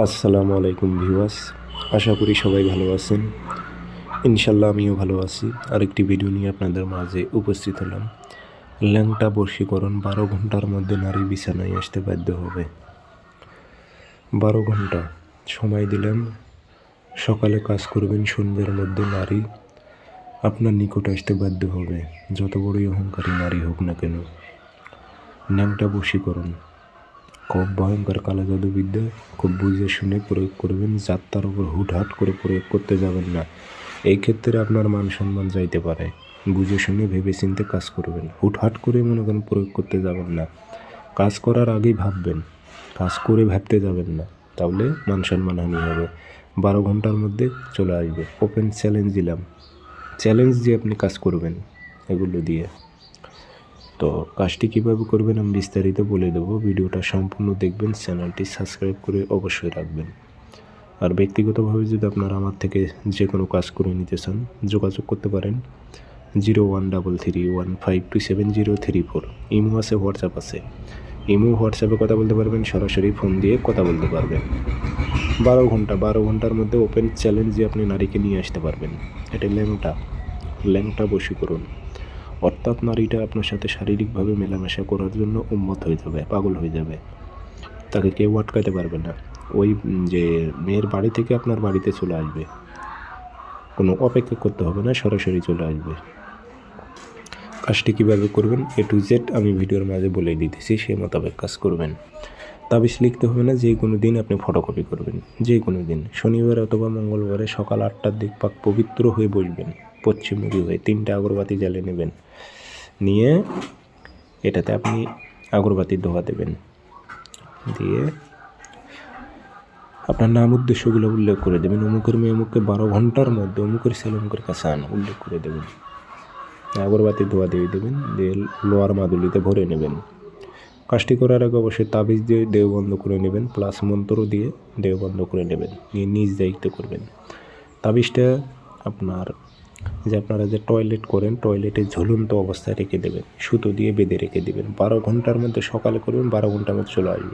আসসালামু আলাইকুম ভিউয়ার্স, আশা করি সবাই ভালো আছেন। ইনশাল্লাহ আমিও ভালো আছি। আরেকটি ভিডিও নিয়ে আপনাদের মাঝে উপস্থিত হলাম। ল্যাংটা বশীকরণ 12 ঘন্টার মধ্যে নারী বিছানায় আসতে বাধ্য হবে। 12 ঘন্টা সময় দিলাম। সকালে কাজ করবেন, সন্ধ্যার মধ্যে নারী আপনার নিকট আসতে বাধ্য হবে, যত বড়ই অহংকারী নারী হোক না কেন। ল্যাংটা বশীকরণ খুব ভয়ঙ্কর কালো জাদুবিদ্যা, খুব বুঝে শুনে প্রয়োগ করবেন। যাত্রার ওপর হুটহাট করে প্রয়োগ করতে যাবেন না। এই ক্ষেত্রে আপনার মান সম্মান যাইতে পারে। বুঝে শুনে ভেবে চিন্তে কাজ করবেন। হুটহাট করে মনে করেন প্রয়োগ করতে যাবেন না। কাজ করার আগেই ভাববেন, কাজ করে ভাবতে যাবেন না, তাহলে মান সম্মান হানি হবে। 12 ঘন্টার মধ্যে চলে আসবে। ওপেন চ্যালেঞ্জ দিলাম, চ্যালেঞ্জ দিয়ে আপনি কাজ করবেন এগুলো দিয়ে। তো কাজটি কীভাবে করবেন আমি বিস্তারিত বলে দেবো। ভিডিওটা সম্পূর্ণ দেখবেন, চ্যানেলটি সাবস্ক্রাইব করে অবশ্যই রাখবেন। আর ব্যক্তিগতভাবে যদি আপনারা আমার থেকে যে কোনো কাজ করে নিতে চান, যোগাযোগ করতে পারেন 013315270034। ইমো আছে, হোয়াটসঅ্যাপ আছে। ইমো হোয়াটসঅ্যাপে কথা বলতে পারবেন, সরাসরি ফোন দিয়ে কথা বলতে পারবেন। 12 ঘন্টার মধ্যে ওপেন চ্যালেঞ্জ দিয়ে আপনি নারীকে নিয়ে আসতে পারবেন। এটা ল্যাংটা বশীকরণ। অর্থাৎ নারীটা আপনার সাথে শারীরিকভাবে মেলামেশা করার জন্য উন্মত্ত হয়ে যাবে, পাগল হয়ে যাবে। তাকে কেউ আটকাতে পারবে না। ওই যে মেয়ের বাড়ি থেকে আপনার বাড়িতে চলে আসবে, কোনো অপেক্ষা করতে হবে না, সরাসরি চলে আসবে। কাজটি কীভাবে করবেন A to Z আমি ভিডিওর মাঝে বলে দিতেছি, সেই মোতাবেক কাজ করবেন। তাবিজ লিখতে হবে না, যে কোনো দিন আপনি ফটোকপি করবেন। যে কোনো দিন শনিবার অথবা মঙ্গলবারে সকাল 8টার দিক পাক পবিত্র হয়ে বসবেন, পশ্চিমমুখী হয়ে 3টা আগরবাতি জ্বালিয়ে নেবেন। নিয়ে এটাতে আপনি আগরবাতির ধোঁয়া দেবেন, দিয়ে আপনার নাম উদ্দেশ্যগুলো উল্লেখ করে দেবেন। অমুকের মেয়ে অমুককে 12 ঘন্টার মধ্যে অমুকের ছেলে অমুকের কাছে আন, উল্লেখ করে দেবেন। আগরবাতির ধোঁয়া দিয়ে দেবেন, দিয়ে লোহার মাদুলিতে ভরে নেবেন। কাজটি করার আগে অবশ্যই তাবিজ দিয়ে দেহ বন্ধ করে নেবেন, প্লাস মন্ত্র দিয়ে দেহ বন্ধ করে নেবেন, নিয়ে নিজ দায়িত্ব করবেন। তাবিজটা আপনারা যে টয়লেট করেন, টয়লেটে ঝুলন্ত অবস্থায় রেখে দেবেন, সুতো দিয়ে বেঁধে রেখে দেবেন। 12 ঘন্টার মধ্যে সকালে করবেন, 12 ঘন্টার মধ্যে চলে আসবে।